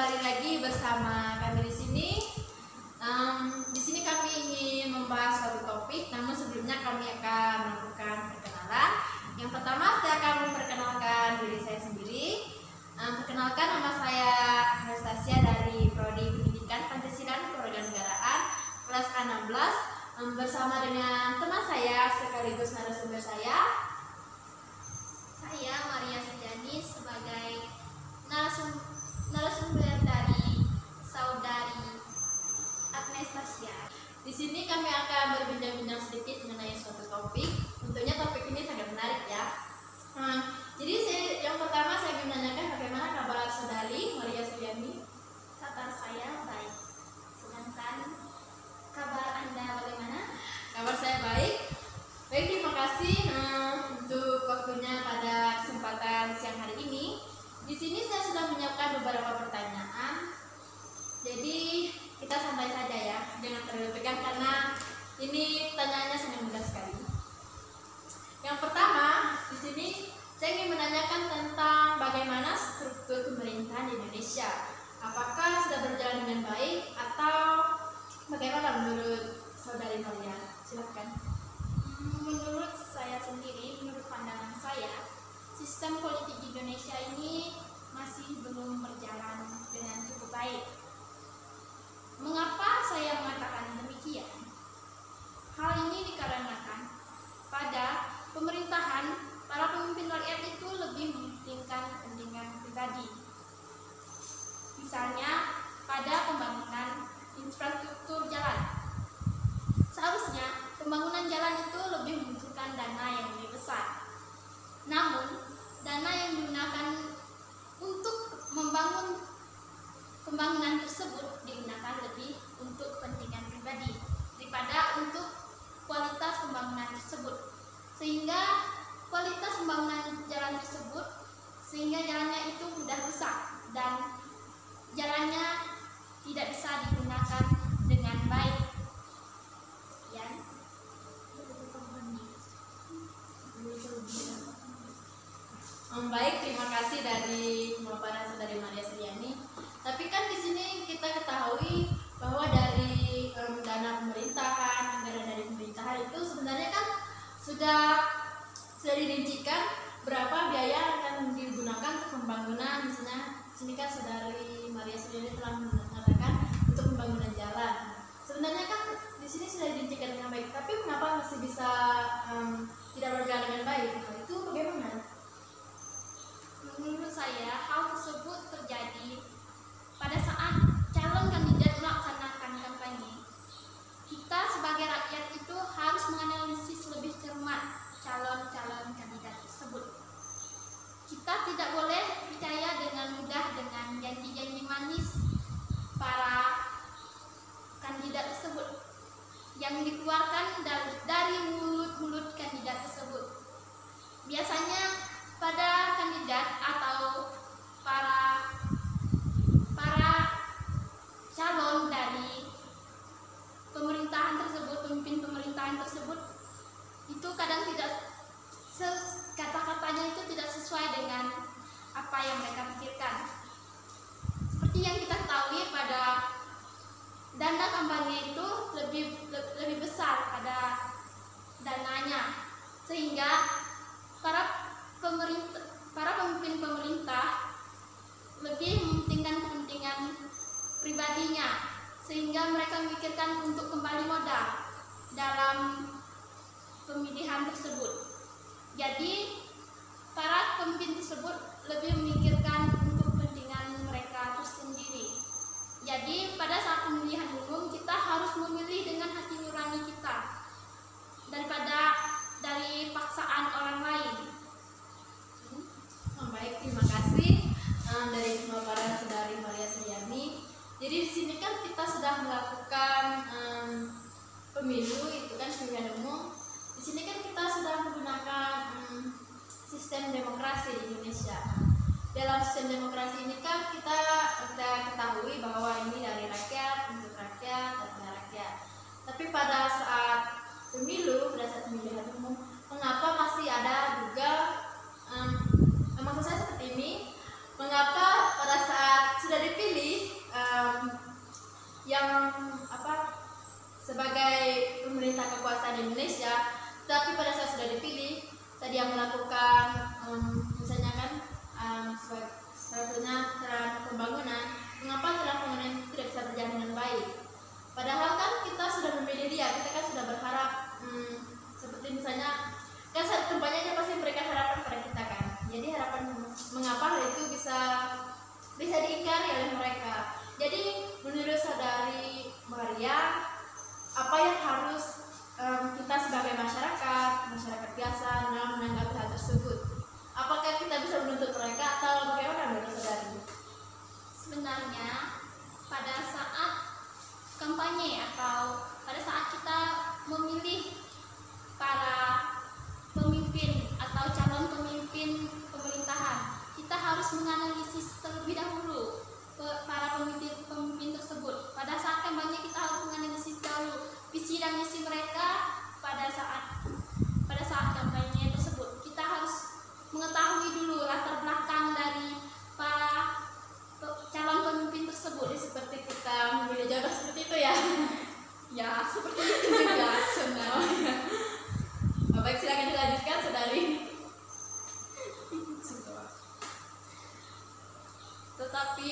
kembali lagi bersama kami di sini. Di sini kami ingin membahas suatu topik, namun sebelumnya kami akan melakukan perkenalan. Yang pertama, saya akan memperkenalkan diri saya sendiri. Perkenalkan, nama saya Anastasia dari Prodi Pendidikan Pancasila Kewarganegaraan kelas A16, bersama dengan teman saya sekaligus narasumber saya Maria Sejani sebagai narasumber dari saudari Anastasia. Di sini kami akan berbincang-bincang sedikit mengenai suatu topik. Tentunya topik ini sangat menarik ya. Jadi yang pertama saya ingin menanyakan bagaimana kabar saudari Maria Sejani? Kabar saya baik. Sedangkan kabar Anda bagaimana? Kabar saya baik. Baik, terima kasih untuk waktunya pada kesempatan siang hari ini. Di sini saya sudah menyiapkan beberapa pertanyaan. Jadi kita santai saja ya, jangan terlalu tegang karena ini pertanyaannya sangat mudah sekali. Yang pertama, di sini saya ingin menanyakan tentang bagaimana struktur pemerintahan di Indonesia. Apakah sudah berjalan dengan baik atau bagaimana menurut saudari Maria? Silakan. Menurut saya sendiri, menurut pandangan saya, sistem politik di Indonesia ini masih belum berjalan dengan cukup baik. Mengapa saya mengatakan demikian? Hal ini dikarenakan pada pemerintahan, para pemimpin rakyat itu lebih mementingkan kepentingan pribadi. Misalnya pada pembangunan infrastruktur jalan. Seharusnya pembangunan jalan itu lebih membutuhkan dana yang lebih besar. Namun, dana yang digunakan untuk membangun pembangunan tersebut digunakan lebih untuk kepentingan pribadi daripada untuk kualitas pembangunan tersebut. Sehingga kualitas pembangunan jalan tersebut, sehingga jalannya itu mudah rusak dan jalannya tidak bisa digunakan dengan baik. Baik, terima kasih dari pemaparan saudari Maria Sejani. Tapi kan di sini kita ketahui bahwa dari dana pemerintahan, anggaran dari pemerintahan itu sebenarnya kan sudah dirincikan berapa biaya yang akan digunakan untuk pembangunan. Misalnya sini kan saudari Maria Sejani telah mengatakan untuk pembangunan jalan. Sebenarnya kan di sini sudah dirincikan dengan baik, tapi mengapa masih bisa tidak berjalan dengan baik? Nah, itu bagaimana? Menurut saya, hal tersebut terjadi pada saat calon kandidat melaksanakan kampanye. Kita sebagai rakyat itu harus menganalisis lebih cermat calon-calon kandidat tersebut. Kita tidak boleh percaya dengan mudah dengan janji-janji manis para kandidat tersebut yang dikeluarkan dari mulut-mulut kandidat tersebut. Biasanya pada kandidat atau para calon dari pemerintahan tersebut, pemimpin pemerintahan tersebut, itu kadang tidak kata-katanya itu tidak sesuai dengan apa yang mereka pikirkan. Seperti yang kita ketahui, pada dana kampanye itu lebih besar pada dananya, sehingga para pemimpin pemerintah lebih mementingkan kepentingan pribadinya, sehingga mereka memikirkan untuk kembali modal dalam pemilihan tersebut. Jadi para pemimpin tersebut lebih memikirkan untuk kepentingan mereka tersendiri. Jadi pada saat pemilihan umum kita harus memilih dengan hati nurani kita daripada dari paksaan orang lain. Baik, terima kasih dari pemaparan saudari Maria Sejani. Jadi di sini kan kita sudah melakukan pemilu, itu kan pemilihan umum. Di sini kan kita sudah menggunakan sistem demokrasi di Indonesia. Dalam sistem demokrasi ini kan kita ketahui bahwa ini dari rakyat, untuk rakyat, dan oleh rakyat. Tapi pada saat pemilu, pada saat pemilihan umum, mengapa masih ada juga maksud saya seperti ini, mengapa pada saat sudah dipilih yang sebagai pemerintah kekuasaan Indonesia, tapi pada saat sudah dipilih tadi yang melakukan misalnya kan sebetulnya terhadap pembangunan, mengapa terhadap pembangunan tidak bisa berjalan dengan baik? Padahal kan kita sudah memilih dia, kita kan sudah berharap seperti misalnya kan tempatnya aja pasti mereka harapan pada kita kan. Jadi harapan mengapa hal itu bisa diingkari oleh mereka. Jadi menurut Saudari Maria, apa yang harus kita sebagai masyarakat biasa dalam menanggapi hal tersebut? Apakah kita bisa menuntut mereka atau bagaimana menurut Saudari? Sebenarnya pada saat kampanye atau pada saat kita memilih para pemimpin atau calon pemimpin pemerintahan, kita harus menganalisis terlebih dahulu para pemimpin tersebut. Pada saat kampanye kita harus menganalisis dahulu visi dan misi mereka. Pada saat kampanye tersebut kita harus mengetahui dulu latar belakang dari para calon pemimpin tersebut. Seperti kita memilih jodoh seperti itu ya. Ya, seperti itu juga sebenarnya. Baik, silakan dilanjutkan Saudari. Tetapi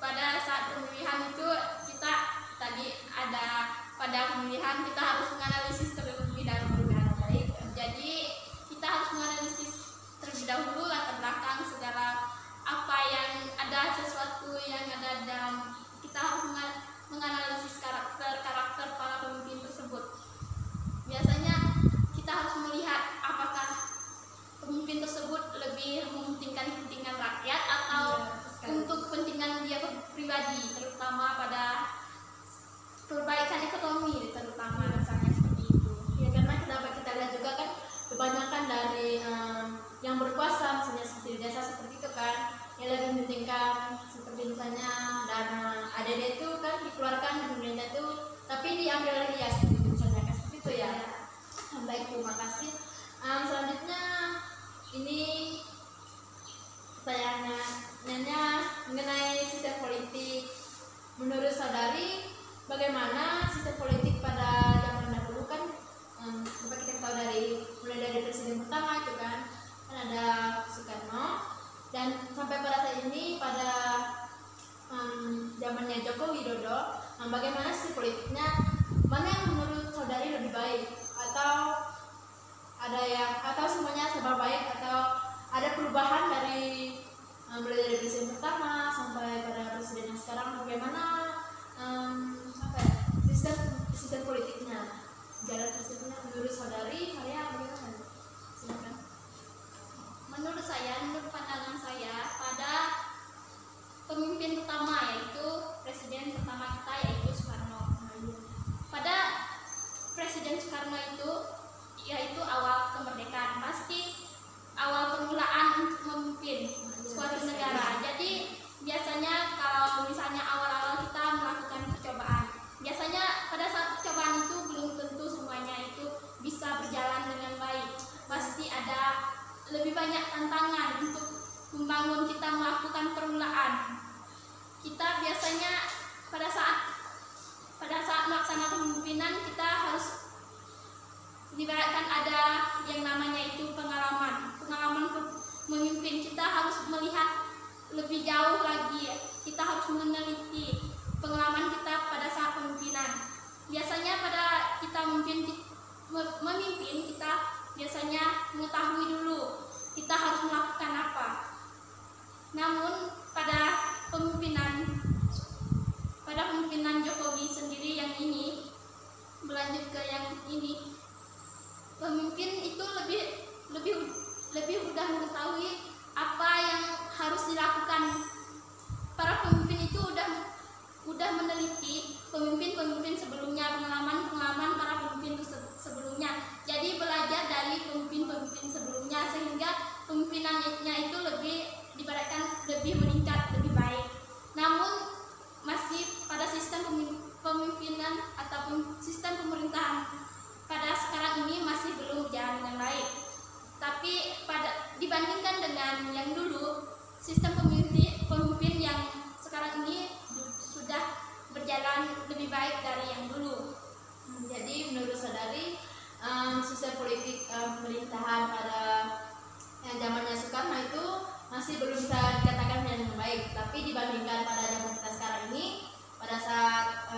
pada saat pemilihan itu kita tadi ada pada pemilihan kita harus menganalisis terlebih dahulu kan. Jadi kita harus menganalisis terlebih dahulu latar belakang segala apa yang ada, sesuatu yang ada, dan kita harus menganalisis karakter para pemimpin tersebut. Biasanya kita harus melihat apakah pemimpin tersebut lebih mementingkan kepentingan rakyat atau untuk kepentingan dia pribadi, terutama pada perbaikan ekonomi, terutama misalnya seperti itu. Ya, karena kenapa kita lihat juga kan kebanyakan dari yang berkuasa misalnya seperti di desa seperti itu kan, yang lebih mementingkan seperti misalnya dana ADD itu kan dikeluarkan di pemerintah itu, tapi diambil oleh dia seperti itu misalnya kan, seperti itu ya. Baik, terima kasih. Selanjutnya ini pertanyaannya mengenai sistem politik. Menurut Saudari, bagaimana sistem politik pada zaman dahulu kan? Coba kita tahu mulai dari presiden pertama itu kan ada Soekarno, dan sampai pada saat ini pada zamannya Joko Widodo. Bagaimana sistem politiknya? Mana yang menurut Saudari lebih baik? Atau semuanya serba baik, atau ada perubahan dari mulai dari presiden pertama sampai pada presiden yang sekarang? Bagaimana sistem politiknya, jalan sistemnya menurut Saudari Maria? Bagaimana? Silakan. Menurut pandangan saya, pada pemimpin pertama yaitu presiden pertama kita yaitu Soekarno. Pada presiden Soekarno itu yaitu awal kemerdekaan, pasti awal permulaan untuk memimpin suatu negara. Jadi biasanya kalau misalnya awal-awal kita melakukan percobaan, biasanya pada saat percobaan itu belum tentu semuanya itu bisa berjalan dengan baik. Pasti ada lebih banyak tantangan untuk membangun kita melakukan permulaan. Kita biasanya pada saat melaksanakan kepemimpinan kita harus diibaratkan ada yang namanya itu pengalaman memimpin. Kita harus melihat lebih jauh lagi, kita harus meneliti pengalaman kita pada saat pemimpinan. Biasanya pada kita memimpin kita biasanya mengetahui dulu kita harus melakukan apa. Namun pada pemimpinan Jokowi sendiri yang ini, berlanjut ke yang ini, pemimpin itu lebih mudah mengetahui apa yang harus dilakukan. Para pemimpin itu udah meneliti pemimpin sebelumnya, pengalaman para pemimpin sebelumnya. Jadi belajar dari pemimpin sebelumnya sehingga pemimpinannya itu lebih meningkat, lebih baik. Namun masih pada sistem pemimpinan ataupun sistem pemerintahan pada sekarang ini masih belum berjalan dengan baik. Tapi dibandingkan dengan yang dulu, sistem pemimpin yang sekarang ini sudah berjalan lebih baik dari yang dulu. Jadi menurut saudari sistem politik pemerintahan pada zamannya Soekarno itu masih belum bisa dikatakan dengan baik, tapi dibandingkan pada zaman kita sekarang ini, pada saat